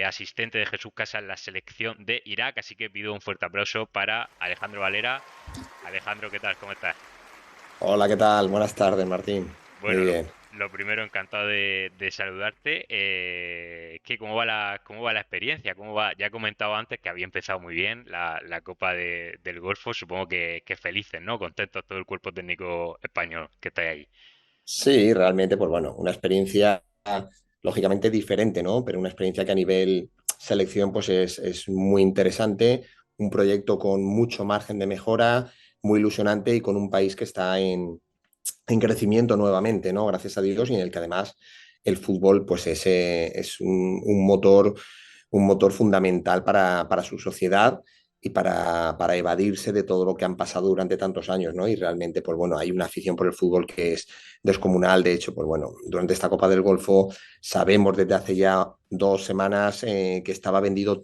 asistente de Jesús Casas en la selección de Irak, así que pido un fuerte aplauso para Alejandro Valera. Alejandro, ¿qué tal? ¿Cómo estás? Hola, ¿qué tal? Buenas tardes, Martín. Muy Bueno, bien. lo primero, encantado de saludarte. ¿Cómo va la experiencia? ¿Cómo va? Ya he comentado antes que había empezado muy bien la Copa del Golfo. Supongo que felices, ¿no? Contentos todo el cuerpo técnico español que está ahí. Sí, realmente, pues bueno, una experiencia lógicamente diferente, ¿no? Pero una experiencia que a nivel selección, pues es muy interesante, un proyecto con mucho margen de mejora, muy ilusionante y con un país que está en crecimiento nuevamente, ¿no? Gracias a Dios, y en el que además el fútbol, pues es un motor fundamental para su sociedad y para evadirse de todo lo que han pasado durante tantos años, ¿no? Y realmente, pues bueno, hay una afición por el fútbol que es descomunal. De hecho, pues bueno, durante esta Copa del Golfo sabemos desde hace ya 2 semanas que están vendidas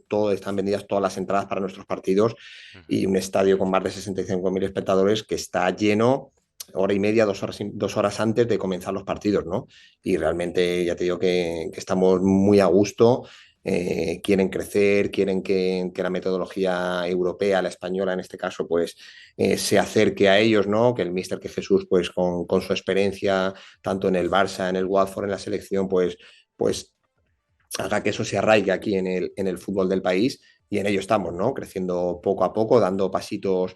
todas las entradas para nuestros partidos Ujú. y un estadio con más de 65.000 espectadores que está lleno hora y media, 2 horas antes de comenzar los partidos, ¿no? Y realmente ya te digo que estamos muy a gusto. Quieren crecer, quieren que la metodología europea, la española en este caso, pues se acerque a ellos, ¿no? Que el míster, que Jesús, pues con su experiencia, tanto en el Barça, en el Watford, en la selección, pues haga que eso se arraigue aquí en el fútbol del país, y en ello estamos, ¿no? Creciendo poco a poco, dando pasitos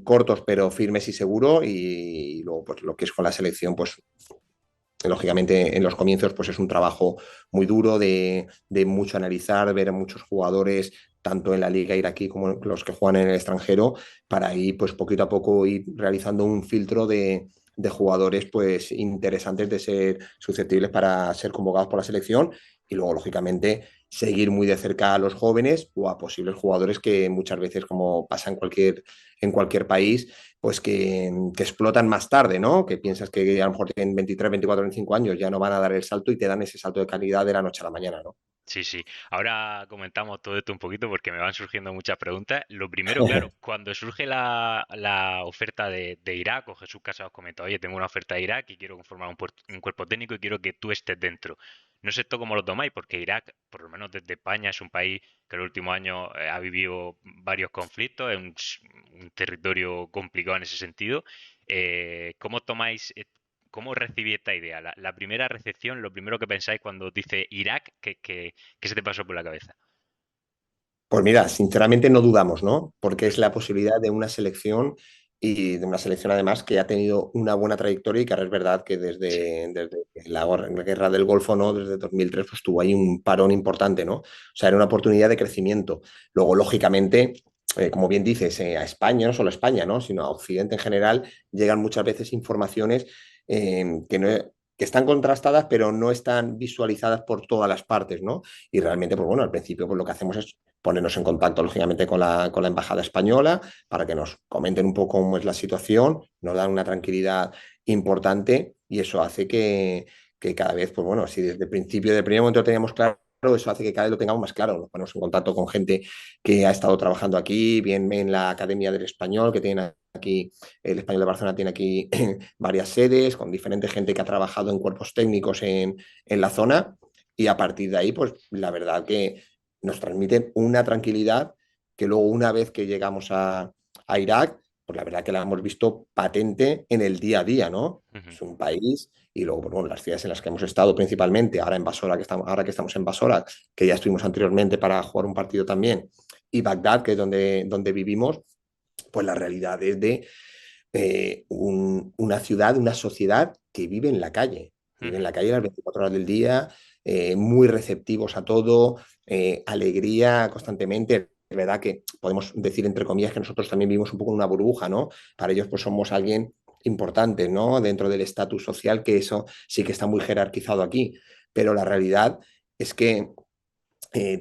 cortos pero firmes y seguros, y luego pues lo que es con la selección, pues lógicamente en los comienzos pues es un trabajo muy duro de mucho analizar, ver a muchos jugadores tanto en la liga iraquí como los que juegan en el extranjero, para ahí pues poquito a poco ir realizando un filtro de jugadores pues interesantes de ser susceptibles para ser convocados por la selección, y luego lógicamente seguir muy de cerca a los jóvenes o a posibles jugadores que muchas veces, como pasa en cualquier país, pues que explotan más tarde, ¿no? Que piensas que a lo mejor tienen 23, 24, 25 años, ya no van a dar el salto y te dan ese salto de calidad de la noche a la mañana, ¿no? Sí, sí. Ahora comentamos todo esto un poquito porque me van surgiendo muchas preguntas. Lo primero, claro, cuando surge la oferta de Irak, o Jesús Casas os comenta, oye, tengo una oferta de Irak y quiero conformar un cuerpo técnico y quiero que tú estés dentro. No sé esto cómo lo tomáis, porque Irak, por lo menos desde España, es un país que en los últimos años ha vivido varios conflictos, es un territorio complicado en ese sentido. ¿Cómo tomáis ¿Cómo recibí esta idea? La primera recepción, lo primero que pensáis cuando os dice Irak, ¿qué se te pasó por la cabeza? Pues mira, sinceramente no dudamos, ¿no? Porque es Ujú. la posibilidad de una selección, y de una selección además que ha tenido una buena trayectoria, y que ahora es verdad que Sí. desde la guerra del Golfo, ¿no? Desde 2003, pues tuvo ahí un parón importante, ¿no? O sea, era una oportunidad de crecimiento. Luego, lógicamente, como bien dices, a España, no solo a España, ¿no? Sino a Occidente en general, llegan muchas veces informaciones que no, que están contrastadas, pero no están visualizadas por todas las partes, ¿no? Y realmente, pues bueno, al principio pues lo que hacemos es ponernos en contacto, lógicamente, con la Embajada Española para que nos comenten un poco cómo es la situación, nos dan una tranquilidad importante, y eso hace que cada vez, pues bueno, si desde el principio, del primer momento lo teníamos claro, eso hace que cada vez lo tengamos más claro. Nos ponemos en contacto con gente que ha estado trabajando aquí, bien en la Academia del Español, que tiene aquí, el Español de Barcelona tiene aquí varias sedes, con diferente gente que ha trabajado en cuerpos técnicos en la zona, y a partir de ahí, pues la verdad que nos transmiten una tranquilidad que luego, una vez que llegamos a Irak, pues la verdad que la hemos visto patente en el día a día, ¿no? Ujú. Es un país, y luego, bueno, las ciudades en las que hemos estado principalmente, ahora que estamos en Basora, que ya estuvimos anteriormente para jugar un partido también, y Bagdad, que es donde vivimos, pues la realidad es de una ciudad, una sociedad que vive en Ujú. la calle las 24 horas del día, muy receptivos a todo, alegría constantemente. Es verdad que podemos decir, entre comillas, que nosotros también vivimos un poco en una burbuja, ¿no? Para ellos, pues somos alguien importante, ¿no? Dentro del estatus social, que eso sí que está muy jerarquizado aquí. Pero la realidad es que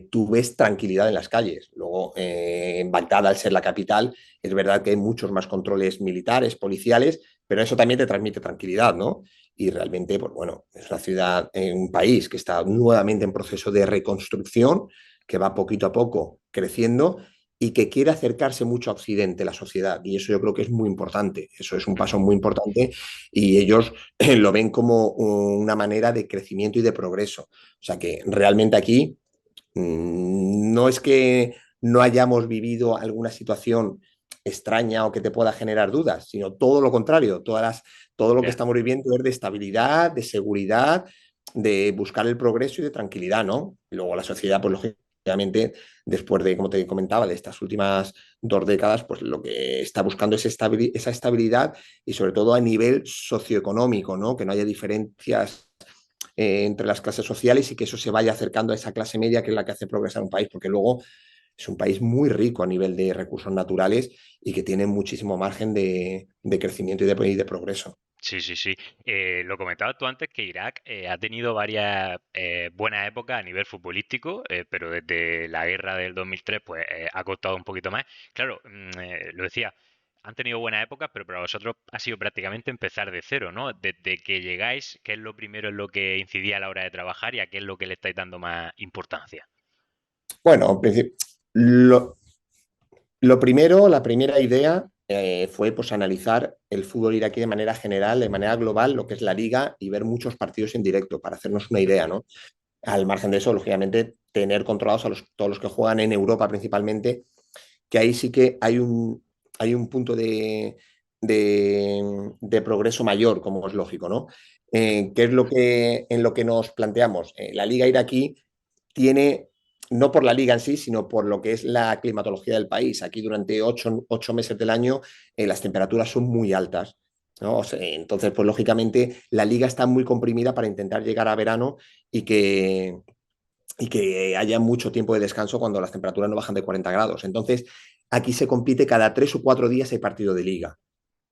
tú ves tranquilidad en las calles. Luego, en Bagdad, al ser la capital, es verdad que hay muchos más controles militares, policiales, pero eso también te transmite tranquilidad, ¿no? Y realmente, pues bueno, es una ciudad, un país que está nuevamente en proceso de reconstrucción, que va poquito a poco creciendo, y que quiere acercarse mucho a Occidente, la sociedad. Y eso yo creo que es muy importante. Eso es un paso Ujú. muy importante, y ellos lo ven como una manera de crecimiento y de progreso. O sea que realmente aquí No es que no hayamos vivido alguna situación extraña o que te pueda generar dudas, sino todo lo contrario, todo lo que Ya. estamos viviendo es de estabilidad, de seguridad, de buscar el progreso y de tranquilidad, ¿no? Y luego la sociedad, pues lógicamente, después de, como te comentaba, de estas últimas 2 décadas, pues lo que está buscando es esa estabilidad y sobre todo a nivel socioeconómico, ¿no? Que no haya diferencias entre las clases sociales y que eso se vaya acercando a esa clase media que es la que hace progresar un país, porque luego es un país muy rico a nivel de recursos naturales y que tiene muchísimo margen de crecimiento y de progreso. Sí, sí, sí. Lo comentabas tú antes que Irak ha tenido varias buenas épocas a nivel futbolístico, pero desde la guerra del 2003 pues ha costado un poquito más. Claro, lo decía, han tenido buenas épocas, pero para vosotros ha sido prácticamente empezar de cero, ¿no? Desde que llegáis, ¿qué es lo primero en lo que incidía a la hora de trabajar y a qué es lo que le estáis dando más importancia? Bueno, lo, lo primero, la primera idea fue pues, analizar el fútbol iraquí de manera general, de manera global, lo que es la liga y ver muchos partidos en directo para hacernos una idea, ¿no? Al margen de eso, lógicamente, tener controlados a todos los que juegan en Europa principalmente, que ahí sí que hay un punto de progreso mayor, como es lógico, ¿no? ¿Qué es en lo que nos planteamos? La liga iraquí tiene, no por la liga en sí, sino por lo que es la climatología del país. Aquí durante 8 meses del año las temperaturas son muy altas. ¿No? O sea, entonces, pues lógicamente la liga está muy comprimida para intentar llegar a verano y que haya mucho tiempo de descanso cuando las temperaturas no bajan de 40 grados. Entonces, aquí se compite cada 3 o 4 días hay partido de liga.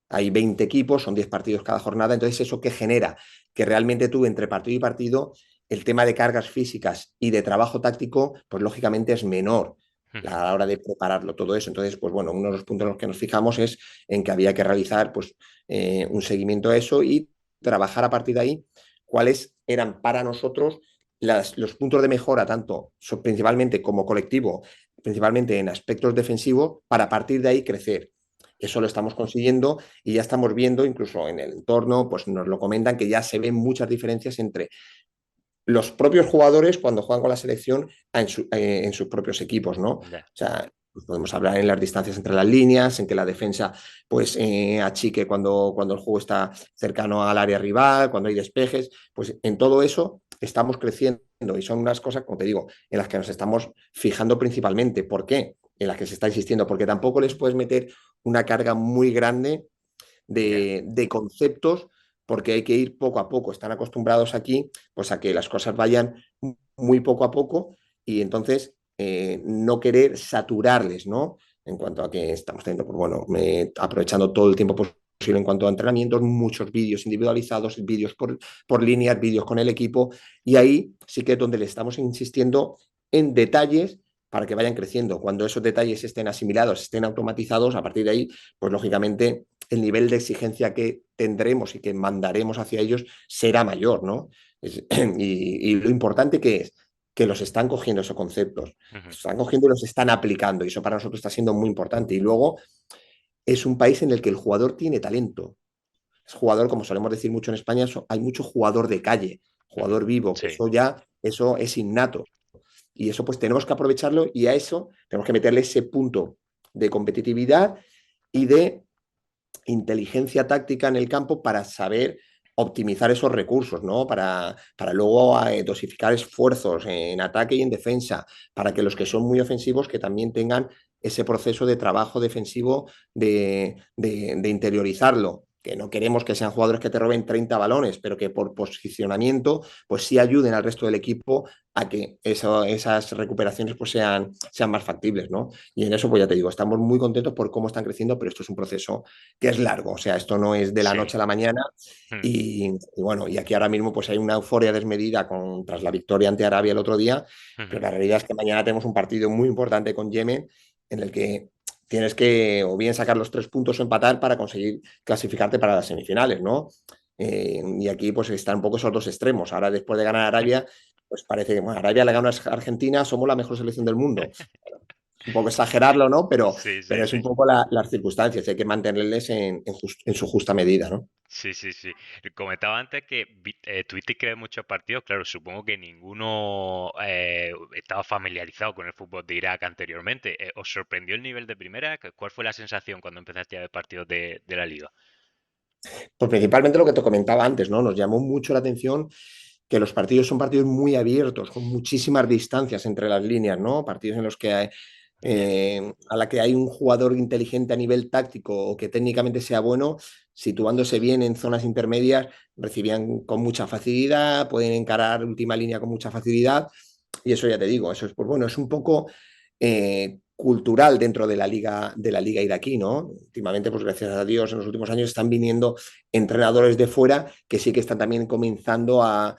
Hay 20 equipos, son 10 partidos cada jornada. Entonces, ¿eso qué genera? Que realmente tú, entre partido y partido, el tema de cargas físicas y de trabajo táctico, pues lógicamente es menor a la hora de prepararlo todo eso. Entonces, pues bueno, uno de los puntos en los que nos fijamos es en que había que realizar pues, un seguimiento a eso y trabajar a partir de ahí cuáles eran para nosotros los puntos de mejora, tanto principalmente como colectivo, principalmente en aspectos defensivos, para partir de ahí crecer. Eso lo estamos consiguiendo y ya estamos viendo, incluso en el entorno, pues nos lo comentan que ya se ven muchas diferencias entre los propios jugadores cuando juegan con la selección en sus propios equipos, ¿no? O Ya. sea, pues podemos hablar en las distancias entre las líneas, en que la defensa pues achique cuando el juego está cercano al área rival, cuando hay despejes, pues en todo eso estamos creciendo y son unas cosas, como te digo, en las que nos estamos fijando principalmente. ¿Por qué? En las que se está insistiendo, porque tampoco les puedes meter una carga muy grande Ya. de conceptos, porque hay que ir poco a poco. Están acostumbrados aquí pues, a que las cosas vayan muy poco a poco y entonces no querer saturarles, ¿no? En cuanto a que estamos teniendo, pues bueno, aprovechando todo el tiempo posible en cuanto a entrenamientos, muchos vídeos individualizados, vídeos por líneas, vídeos con el equipo, y ahí sí que es donde le estamos insistiendo en detalles para que vayan creciendo. Cuando esos detalles estén asimilados, estén automatizados, a partir de ahí, pues lógicamente el nivel de exigencia que tendremos y que mandaremos hacia ellos será mayor, ¿no? Y lo importante que es que los están cogiendo esos conceptos, Ujú. los están cogiendo y los están aplicando, y eso para nosotros está siendo muy importante. Y luego es un país en el que el jugador tiene talento. Es jugador, como solemos decir mucho en España, hay mucho jugador de calle, Ujú. jugador vivo, que Sí. eso es innato. Y eso pues tenemos que aprovecharlo y a eso tenemos que meterle ese punto de competitividad y de inteligencia táctica en el campo para saber optimizar esos recursos, ¿no? Para luego dosificar esfuerzos en ataque y en defensa, para que los que son muy ofensivos que también tengan ese proceso de trabajo defensivo de interiorizarlo. Que no queremos que sean jugadores que te roben 30 balones, pero que por posicionamiento, pues sí ayuden al resto del equipo a que esas recuperaciones pues sean más factibles, ¿no? Y en eso, pues ya te digo, estamos muy contentos por cómo están creciendo, pero esto es un proceso que es largo, o sea, esto no es de la Sí. noche a la mañana Mm. y bueno, y aquí ahora mismo pues hay una euforia desmedida tras la victoria ante Arabia el otro día, Ujú. pero la realidad es que mañana tenemos un partido muy importante con Yemen en el que tienes que o bien sacar los 3 puntos o empatar para conseguir clasificarte para las semifinales, ¿no? Y aquí pues están un poco esos dos extremos. Ahora después de ganar a Arabia, pues parece que bueno, Arabia le gana a Argentina, somos la mejor selección del mundo. Un poco exagerarlo, ¿no? Sí, Pero sí, es sí. un poco las circunstancias, hay que mantenerles en su justa medida, ¿no? Sí, sí, sí. Comentaba antes que tuvisteis que ver muchos partidos. Claro, supongo que ninguno estaba familiarizado con el fútbol de Irak anteriormente. ¿Os sorprendió el nivel de primera? ¿Cuál fue la sensación cuando empezaste a ver partidos de la liga? Pues principalmente lo que te comentaba antes, ¿no? Nos llamó mucho la atención que los partidos son partidos muy abiertos, con muchísimas distancias entre las líneas, ¿no? Partidos en los que hay, Ya. a la que hay un jugador inteligente a nivel táctico o que técnicamente sea bueno, situándose bien en zonas intermedias, recibían con mucha facilidad, pueden encarar última línea con mucha facilidad. Y eso ya te digo, eso es, pues bueno, es un poco cultural dentro de la liga iraquí, ¿no? Últimamente, pues gracias a Dios, en los últimos años están viniendo entrenadores de fuera que sí que están también comenzando a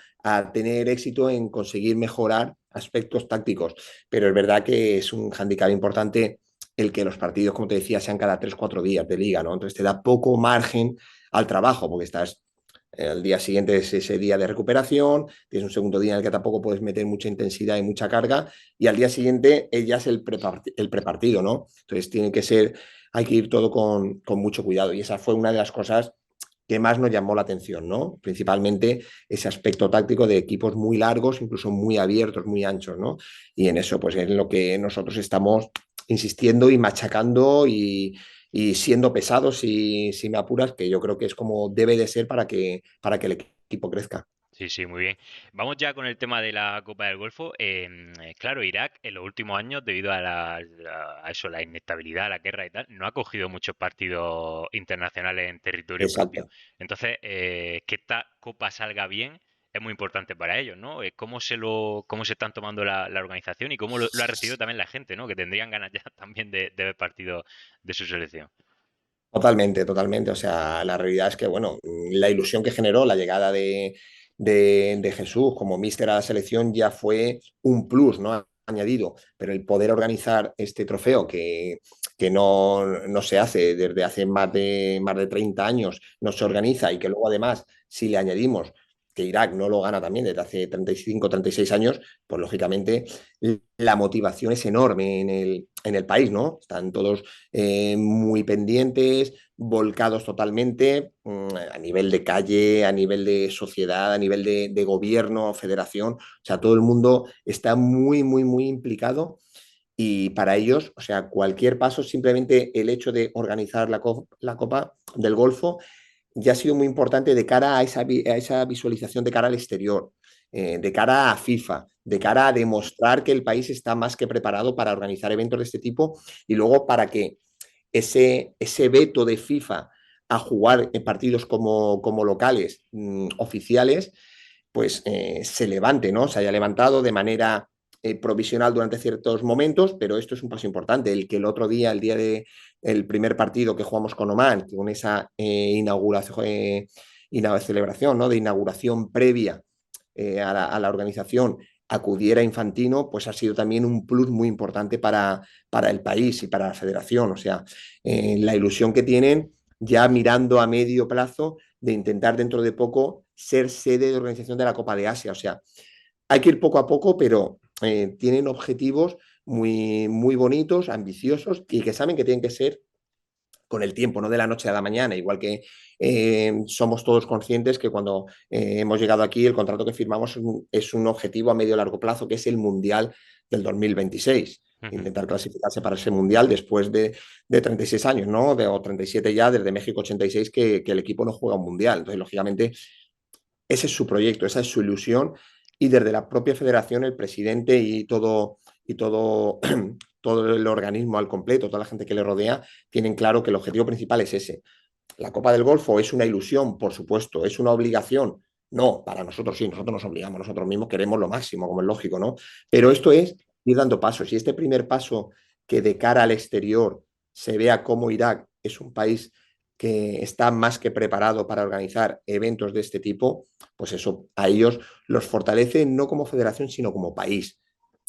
tener éxito en conseguir mejorar aspectos tácticos. Pero es verdad que es un hándicap importante el que los partidos, como te decía, sean cada 3 o 4 días de liga, ¿no? Entonces te da poco margen al trabajo, porque estás el día siguiente es ese día de recuperación, tienes un segundo día en el que tampoco puedes meter mucha intensidad y mucha carga, y al día siguiente ya es el prepartido, ¿no? Entonces tiene que ser, hay que ir todo con mucho cuidado, y esa fue una de las cosas que más nos llamó la atención, ¿no? Principalmente ese aspecto táctico de equipos muy largos, incluso muy abiertos, muy anchos, ¿no? Y en eso, pues es lo que nosotros estamos insistiendo y machacando y siendo pesados si me apuras, que yo creo que es como debe de ser para que el equipo crezca. Sí, sí, muy bien. Vamos ya con el tema de la Copa del Golfo. Claro, Irak en los últimos años, debido a, a eso, la inestabilidad, la guerra y tal, no ha cogido muchos partidos internacionales en territorio propio. Exacto. Entonces, que esta Copa salga bien es muy importante para ellos, ¿no? Cómo se están tomando la organización y cómo lo ha recibido también la gente, ¿no? Que tendrían ganas ya también de ver partidos de su selección. Totalmente, totalmente. O sea, la realidad es que, bueno, la ilusión que generó la llegada de Jesús como míster a la selección ya fue un plus, ¿no? Añadido. Pero el poder organizar este trofeo que no se hace desde hace más de 30 años, no se Mm. organiza y que luego además, si le añadimos que Irak no lo gana también desde hace 35, 36 años, pues lógicamente la motivación es enorme en el país, ¿no? Están todos muy pendientes, volcados totalmente a nivel de calle, a nivel de sociedad, a nivel de gobierno, federación. O sea, todo el mundo está muy, muy, muy implicado y para ellos, o sea, cualquier paso, simplemente el hecho de organizar la Copa del Golfo ya ha sido muy importante de cara a esa visualización de cara al exterior, de cara a FIFA, de cara a demostrar que el país está más que preparado para organizar eventos de este tipo y luego para que ese veto de FIFA a jugar en partidos como locales oficiales, pues se levante, ¿no? Se haya levantado de manera provisional durante ciertos momentos, pero esto es un paso importante. El que el otro día, el día de el primer partido que jugamos con Oman, con esa celebración, ¿no? De inauguración previa a la organización, acudiera Infantino, pues ha sido también un plus muy importante para el país y para la federación. O sea, la ilusión que tienen ya mirando a medio plazo de intentar dentro de poco ser sede de organización de la Copa de Asia. O sea, hay que ir poco a poco, pero tienen objetivos muy, muy bonitos, ambiciosos y que saben que tienen que ser con el tiempo, no de la noche a la mañana, igual que somos todos conscientes que cuando hemos llegado aquí el contrato que firmamos es un objetivo a medio largo plazo, que es el Mundial del 2026. Ujú. Intentar clasificarse para ese Mundial después de 36 años, ¿no? O 37 ya, desde México 86, que el equipo no juega un Mundial. Entonces, lógicamente, ese es su proyecto, esa es su ilusión y desde la propia federación el presidente y todo, todo el organismo al completo, toda la gente que le rodea, tienen claro que el objetivo principal es ese. La Copa del Golfo es una ilusión, por supuesto, es una obligación. No, para nosotros sí, nosotros nos obligamos, nosotros mismos queremos lo máximo, como es lógico, ¿no? Pero Sí. esto es ir dando pasos. Y este primer paso que de cara al exterior se vea cómo Irak es un país que está más que preparado para organizar eventos de este tipo, pues eso a ellos los fortalece no como federación, sino como país,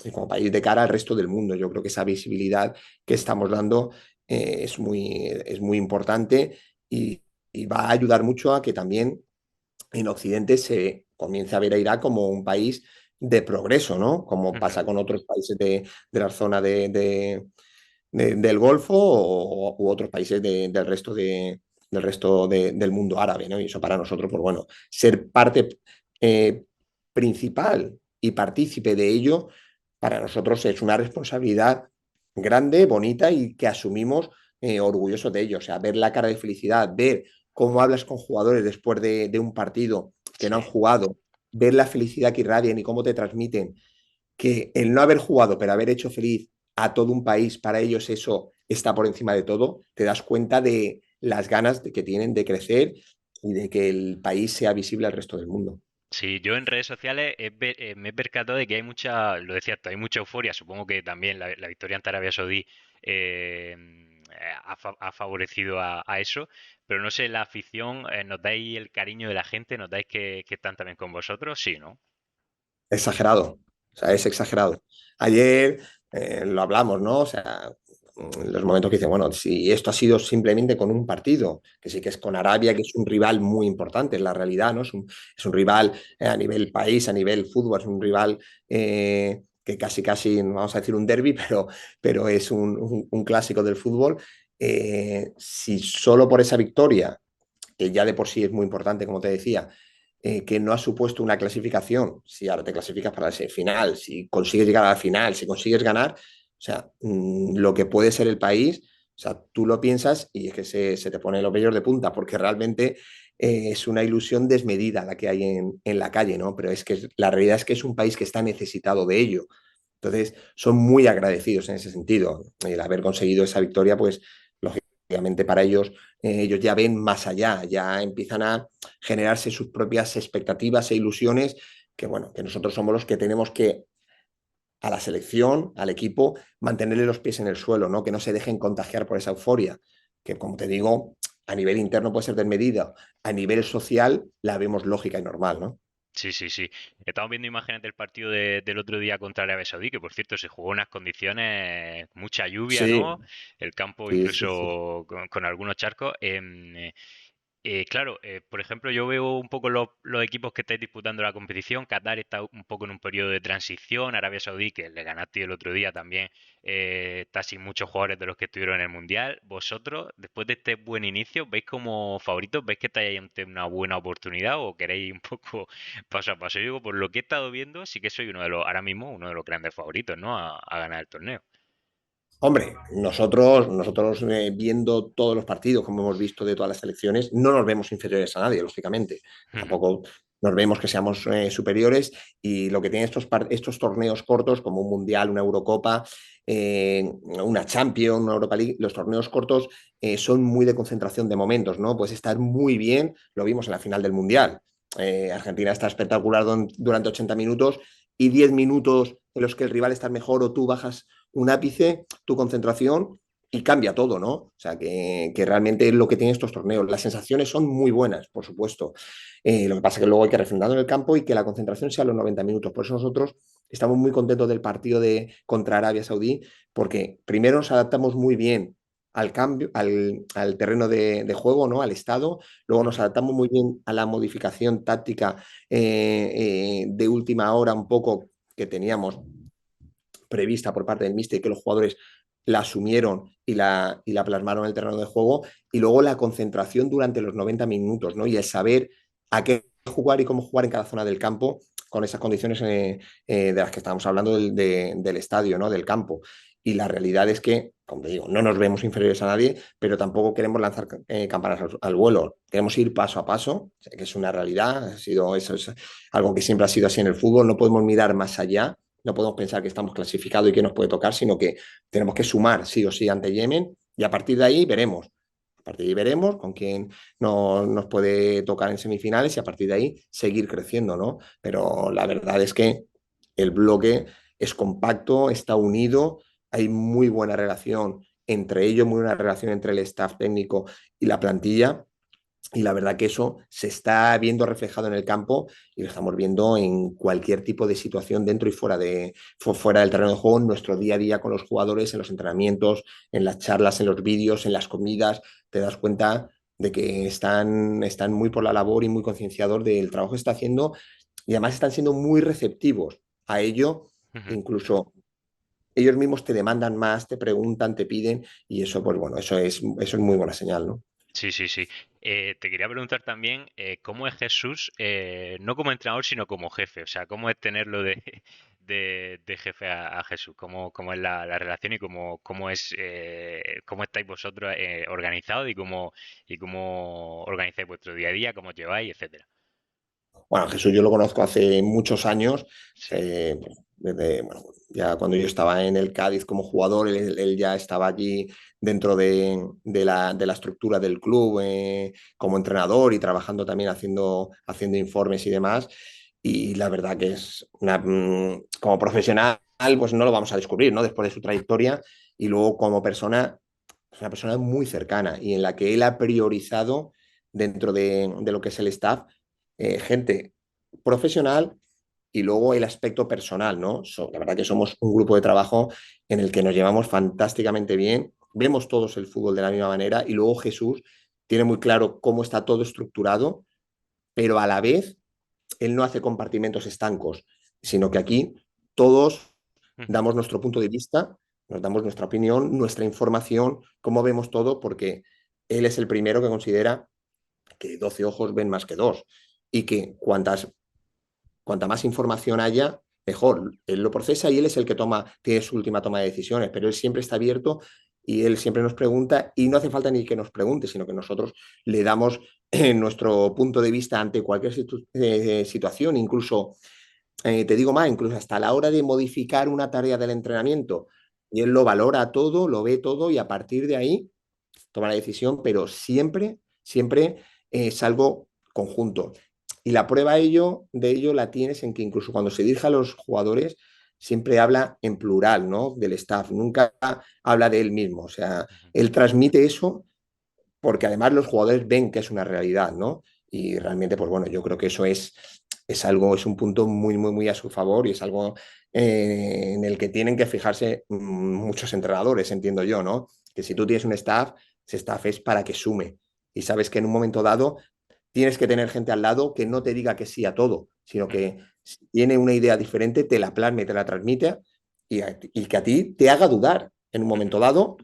y como país de cara al resto del mundo. Yo creo que esa visibilidad que estamos dando es muy importante y, y va a ayudar mucho a que también en Occidente se comience a ver a Irak como un país de progreso, ¿no? Como Ujú. pasa con otros países de la zona del Golfo u otros países del resto del resto del mundo árabe, ¿no? Y eso para nosotros, pues bueno, ser parte eh, principal y partícipe de ello, para nosotros es una responsabilidad grande, bonita y que asumimos orgullosos de ello. O sea, ver la cara de felicidad, ver cómo hablas con jugadores después de un partido que no han Sí. jugado, ver la felicidad que irradian y cómo te transmiten que el no haber jugado, pero haber hecho feliz a todo un país, para ellos eso está por encima de todo, te das cuenta de las ganas de que tienen de crecer y de que el país sea visible al resto del mundo. Sí, yo en redes sociales me he percatado de que hay mucha, lo decía tú, hay mucha euforia. Supongo que también la victoria ante Arabia Saudí eh, ha favorecido a eso, pero no sé, la afición, ¿notáis el cariño de la gente? ¿Notáis que están también con vosotros? Sí, ¿no? Exagerado, o sea, es exagerado. Ayer lo hablamos, ¿no? O sea, los momentos que dice, bueno, si esto ha sido simplemente con un partido, que sí que es con Arabia, que es un rival muy importante, es la realidad, ¿no? Es un rival a nivel país, a nivel fútbol, es un rival que casi, no vamos a decir un derbi, pero es un clásico del fútbol. Si solo por esa victoria, que ya de por sí es muy importante, como te decía, que no ha supuesto una clasificación, si ahora te clasificas para la semifinal, si consigues llegar a la final, si consigues ganar, o sea, lo que puede ser el país, o sea, tú lo piensas y es que se te pone los vellos de punta, porque realmente es una ilusión desmedida la que hay en la calle, ¿no? Pero es que la realidad es que es un país que está necesitado de ello. Entonces, son muy agradecidos en ese sentido. El haber conseguido esa victoria, pues, lógicamente para ellos, ellos ya ven más allá, ya empiezan a generarse sus propias expectativas e ilusiones, que bueno, que nosotros somos los que tenemos que a la selección, al equipo, mantenerle los pies en el suelo, ¿no? Que no se dejen contagiar por esa euforia, que como te digo, a nivel interno puede ser desmedida, a nivel social la vemos lógica y normal, ¿no? Sí, sí, sí. Estamos viendo imágenes del partido del otro día contra Arabia Saudí, que por cierto se jugó en unas condiciones, mucha lluvia, Sí, ¿no? El campo sí, sí, sí. incluso con algunos charcos. Claro, por ejemplo, yo veo un poco los equipos que estáis disputando la competición. Qatar está un poco en un periodo de transición. Arabia Saudí, que le ganaste el otro día también, está sin muchos jugadores de los que estuvieron en el Mundial. Vosotros, después de este buen inicio, ¿veis como favoritos? ¿Veis que estáis ante una buena oportunidad o queréis un poco paso a paso? Yo digo, por lo que he estado viendo, sí que soy ahora mismo, uno de los grandes favoritos, ¿no? A ganar el torneo. Hombre, nosotros viendo todos los partidos, como hemos visto de todas las selecciones, no nos vemos inferiores a nadie, lógicamente. Tampoco nos vemos que seamos superiores y lo que tienen estos torneos cortos, como un Mundial, una Eurocopa, una Champions, una Europa League, los torneos cortos son muy de concentración de momentos, ¿no? Pues estar muy bien, lo vimos en la final del Mundial. Argentina está espectacular durante 80 minutos y 10 minutos en los que el rival está mejor o tú bajas un ápice, tu concentración y cambia todo, ¿no? O sea, que realmente es lo que tienen estos torneos. Las sensaciones son muy buenas, por supuesto. Lo que pasa es que luego hay que refrendarlo en el campo y que la concentración sea a los 90 minutos. Por eso nosotros estamos muy contentos del partido contra Arabia Saudí, porque primero nos adaptamos muy bien al cambio, al terreno de juego, ¿no? Al estado. Luego nos adaptamos muy bien a la modificación táctica de última hora, un poco que teníamos prevista por parte del míster y que los jugadores la asumieron y la plasmaron en el terreno de juego. Y luego la concentración durante los 90 minutos, ¿no? Y el saber a qué jugar y cómo jugar en cada zona del campo con esas condiciones de las que estamos hablando del estadio, ¿no? Del campo. Y la realidad es que, como te digo, no nos vemos inferiores a nadie, pero tampoco queremos lanzar campanas al vuelo. Queremos ir paso a paso, que es una realidad, eso es algo que siempre ha sido así en el fútbol. No podemos mirar más allá, no podemos pensar que estamos clasificados y que nos puede tocar, sino que tenemos que sumar sí o sí ante Yemen y a partir de ahí veremos. A partir de ahí veremos con quién nos puede tocar en semifinales y a partir de ahí seguir creciendo, ¿no? Pero la verdad es que el bloque es compacto, está unido, hay muy buena relación entre ellos, muy buena relación entre el staff técnico y la plantilla. Y la verdad que eso se está viendo reflejado en el campo y lo estamos viendo en cualquier tipo de situación dentro y fuera del terreno de juego, en nuestro día a día con los jugadores, en los entrenamientos, en las charlas, en los vídeos, en las comidas. Te das cuenta de que están muy por la labor y muy concienciados del trabajo que está haciendo y además están siendo muy receptivos a ello. Incluso ellos mismos te demandan más, te preguntan, te piden y eso, pues bueno, eso es muy buena señal, ¿no? Sí, sí, sí. Te quería preguntar también cómo es Jesús, no como entrenador, sino como jefe. O sea, cómo es tenerlo de, de jefe a Jesús, cómo es la relación y cómo es, cómo estáis vosotros organizados y cómo organizáis vuestro día a día, cómo os lleváis, etcétera. Bueno, Jesús yo lo conozco hace muchos años, Sí. desde, bueno, ya cuando yo estaba en el Cádiz como jugador, él ya estaba allí dentro de la estructura del club como entrenador y trabajando también haciendo informes y demás. Y la verdad que es como profesional, pues no lo vamos a descubrir, ¿no? Después de su trayectoria y luego como persona, es una persona muy cercana y en la que él ha priorizado dentro de lo que es el staff gente profesional y luego el aspecto personal, ¿no? La verdad que somos un grupo de trabajo en el que nos llevamos fantásticamente bien, vemos todos el fútbol de la misma manera y luego Jesús tiene muy claro cómo está todo estructurado, pero a la vez él no hace compartimentos estancos, sino que aquí todos Ujú, damos nuestro punto de vista, nos damos nuestra opinión, nuestra información, cómo vemos todo, porque él es el primero que considera que 12 ojos ven más que dos y que cuanta más información haya, mejor. Él lo procesa y él es el que tiene su última toma de decisiones, pero él siempre está abierto y él siempre nos pregunta y no hace falta ni que nos pregunte, sino que nosotros le damos nuestro punto de vista ante cualquier situación, incluso, te digo más, incluso hasta la hora de modificar una tarea del entrenamiento. Y él lo valora todo, lo ve todo y a partir de ahí toma la decisión, pero siempre, siempre es algo conjunto. Y la prueba de ello la tienes en que incluso cuando se dirige a los jugadores, siempre habla en plural, ¿no? Del staff, nunca habla de él mismo. O sea, ujú. él transmite eso porque además los jugadores ven que es una realidad, ¿no? Y realmente, pues bueno, yo creo que eso es algo, es un punto muy, muy, muy a su favor y es algo en el que tienen que fijarse muchos entrenadores, entiendo yo, ¿no? Que si tú tienes un staff, ese staff es para que sume. Y sabes que en un momento dado tienes que tener gente al lado que no te diga que sí a todo, sino Ujú, que si tiene una idea diferente, te la plasme, te la transmite y que a ti te haga dudar en un ujú. momento dado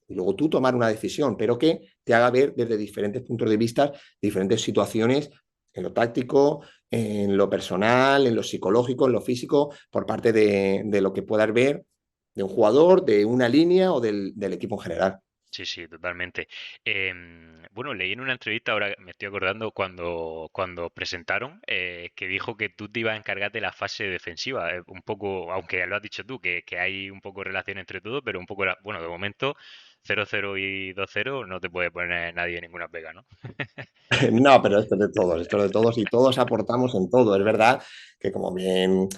y luego tú tomar una decisión, pero que te haga ver desde diferentes puntos de vista, diferentes situaciones en lo táctico, en lo personal, en lo psicológico, en lo físico, por parte de lo que puedas ver de un jugador, de una línea o del equipo en general. Sí, sí, totalmente. Bueno, leí en una entrevista, ahora me estoy acordando, cuando presentaron, que dijo que tú te ibas a encargar de la fase defensiva. Un poco, aunque lo has dicho tú, que hay un poco relación entre todo, pero un poco, bueno, de momento, 0-0 y 2-0 no te puede poner nadie ninguna pega, ¿no? No, pero esto es de todos y todos aportamos en todo. Es verdad que como bien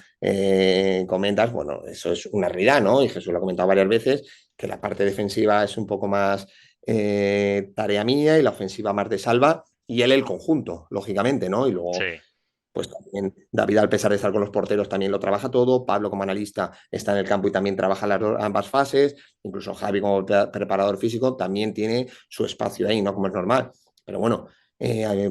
comentas, bueno, eso es una realidad, ¿no? Y Jesús lo ha comentado varias veces, que la parte defensiva es un poco más tarea mía y la ofensiva más de Salva y él el conjunto, lógicamente, ¿no? Y luego, Sí. pues también David, al pesar de estar con los porteros, también lo trabaja todo. Pablo como analista está en el campo y también trabaja ambas fases. Incluso Javi como preparador físico también tiene su espacio ahí, ¿no? Como es normal. Pero bueno,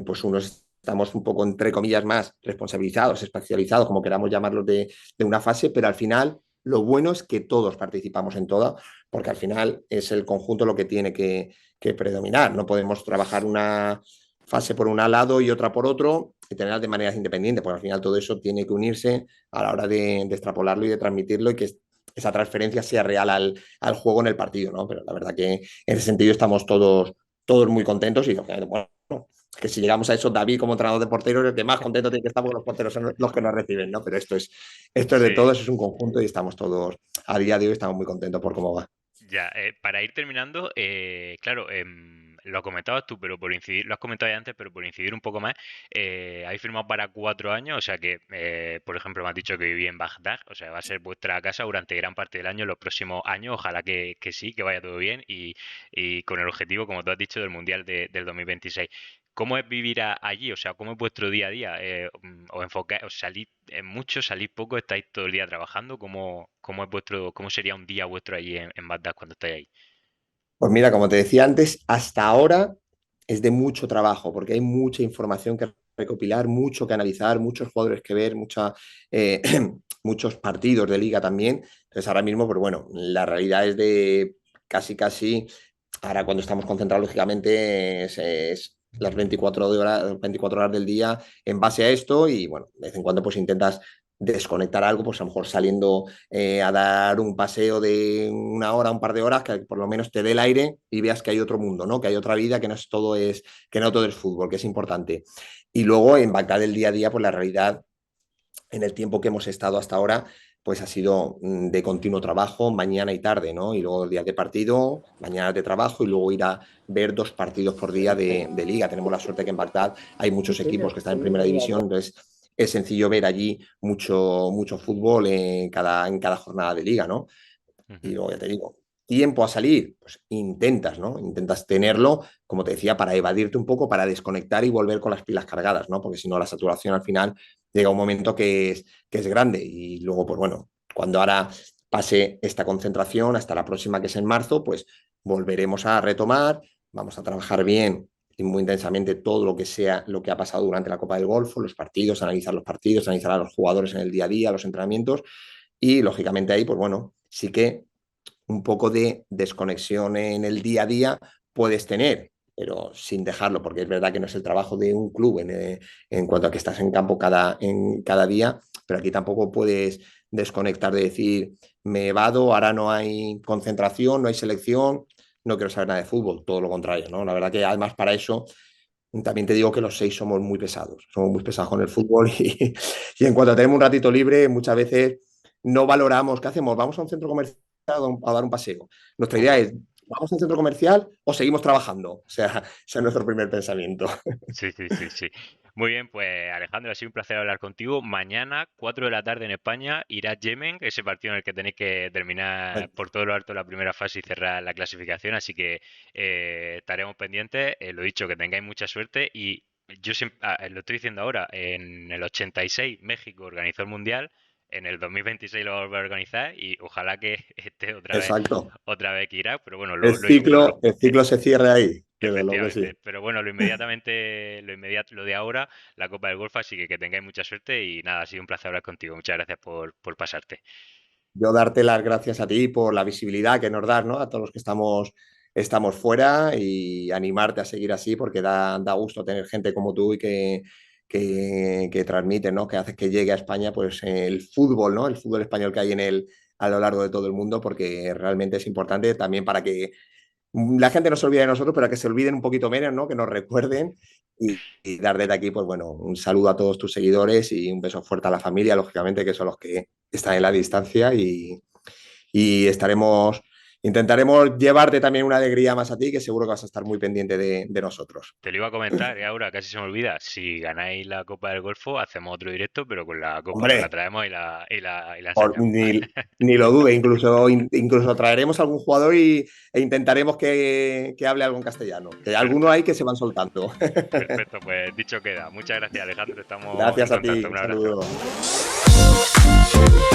pues unos estamos un poco, entre comillas, más responsabilizados, especializados, como queramos llamarlos, de una fase, pero al final lo bueno es que todos participamos en toda, porque al final es el conjunto lo que tiene que predominar. No podemos trabajar una fase por un lado y otra por otro y tenerlas de maneras independientes, porque al final todo eso tiene que unirse a la hora de extrapolarlo y de transmitirlo y que esa transferencia sea real al juego en el partido, ¿no? Pero la verdad que en ese sentido estamos todos muy contentos y bueno, que si llegamos a eso, David como entrenador de porteros, el que más contento tiene que estar porque los porteros son los que nos reciben, ¿no? Pero esto es de Sí. todos, es un conjunto y estamos todos, a día de hoy estamos muy contentos por cómo va. Ya, para ir terminando, claro, lo comentabas tú, pero por incidir, lo has comentado ya antes, pero por incidir un poco más, habéis firmado para 4 años, o sea que, por ejemplo, me has dicho que viví en Bagdad, o sea, va a ser vuestra casa durante gran parte del año, los próximos años, ojalá que sí, que vaya todo bien y con el objetivo, como tú has dicho, del Mundial del 2026. ¿Cómo es vivir allí? O sea, ¿cómo es vuestro día a día? ¿Os enfocáis, os salís mucho, salís poco, estáis todo el día trabajando? ¿Cómo es cómo sería un día vuestro allí en Bagdad cuando estáis ahí? Pues mira, como te decía antes, hasta ahora es de mucho trabajo, porque hay mucha información que recopilar, mucho que analizar, muchos jugadores que ver, eh, muchos partidos de liga también. Entonces ahora mismo, pues bueno, la realidad es de casi, casi Ahora cuando estamos concentrados, lógicamente, es las 24 horas del día en base a esto y bueno, de vez en cuando pues intentas desconectar algo, pues a lo mejor saliendo a dar un paseo de una hora, un par de horas, que por lo menos te dé el aire y veas que hay otro mundo, ¿no? Que hay otra vida, que no todo es fútbol, que es importante. Y luego en Bagdad del día a día, pues la realidad en el tiempo que hemos estado hasta ahora, pues ha sido de continuo trabajo, mañana y tarde, ¿no? Y luego días de partido, mañana de trabajo y luego ir a ver 2 partidos por día de liga. Tenemos la suerte que en Bagdad hay muchos equipos que están en primera división, entonces es sencillo ver allí mucho fútbol en cada jornada de liga, ¿no? Y Ujú. luego ya te digo, tiempo a salir, pues intentas, ¿no? Intentas tenerlo, como te decía, para evadirte un poco, para desconectar y volver con las pilas cargadas, ¿no? Porque si no, la saturación al final llega un momento que es grande. Y luego, pues bueno, cuando ahora pase esta concentración hasta la próxima, que es en marzo, pues volveremos a retomar, vamos a trabajar bien y muy intensamente todo lo que sea lo que ha pasado durante la Copa del Golfo, los partidos, analizar a los jugadores en el día a día, los entrenamientos y lógicamente ahí, pues bueno, sí que un poco de desconexión en el día a día puedes tener, pero sin dejarlo, porque es verdad que no es el trabajo de un club en cuanto a que estás en campo en cada día, pero aquí tampoco puedes desconectar de decir, me evado, ahora no hay concentración, no hay selección, no quiero saber nada de fútbol, todo lo contrario, ¿no? La verdad que además para eso también te digo que los 6 somos muy pesados con el fútbol y en cuanto tenemos un ratito libre, muchas veces no valoramos, ¿qué hacemos? Vamos a un centro comercial a dar un paseo. Nuestra idea Uf. es, ¿vamos al centro comercial o seguimos trabajando? O sea, ese es nuestro primer pensamiento. Sí, sí, sí, sí. Muy bien, pues Alejandro, ha sido un placer hablar contigo. Mañana, 4 de la tarde en España, irá Yemen, ese partido en el que tenéis que terminar por todo lo alto la primera fase y cerrar la clasificación. Así que estaremos pendientes. Lo dicho, que tengáis mucha suerte. Y yo siempre, lo estoy diciendo ahora, en el 86 México organizó el Mundial, en el 2026 lo va a volver a organizar y ojalá que esté Exacto. otra vez que Irak. Pero bueno, El ciclo se cierra ahí, desde luego que efectivamente, sí. pero bueno, lo de ahora, la Copa del Golfo, así que tengáis mucha suerte y nada, ha sido un placer hablar contigo. Muchas gracias por pasarte. Yo darte las gracias a ti por la visibilidad que nos das, ¿no? A todos los que estamos fuera y animarte a seguir así porque da gusto tener gente como tú y que transmite, ¿no? Que hace que llegue a España pues el fútbol, ¿no? El fútbol español que hay a lo largo de todo el mundo porque realmente es importante también para que la gente no se olvide de nosotros, pero que se olviden un poquito menos, ¿no? Que nos recuerden y dar desde aquí, pues bueno, un saludo a todos tus seguidores y un beso fuerte a la familia, lógicamente, que son los que están en la distancia y intentaremos llevarte también una alegría más a ti, que seguro que vas a estar muy pendiente de nosotros. Te lo iba a comentar, y ahora casi se me olvida. Si ganáis la Copa del Golfo, hacemos otro directo, pero con la Copa nos la Hombre, traemos y la enseñamos. ni lo dude, incluso traeremos a algún jugador e intentaremos que hable algo en castellano, que alguno hay Perfecto, que se van soltando. perfecto, pues dicho queda. Muchas gracias, Alejandro. Estamos en Gracias a ti, contacto. un Un abrazo. saludo.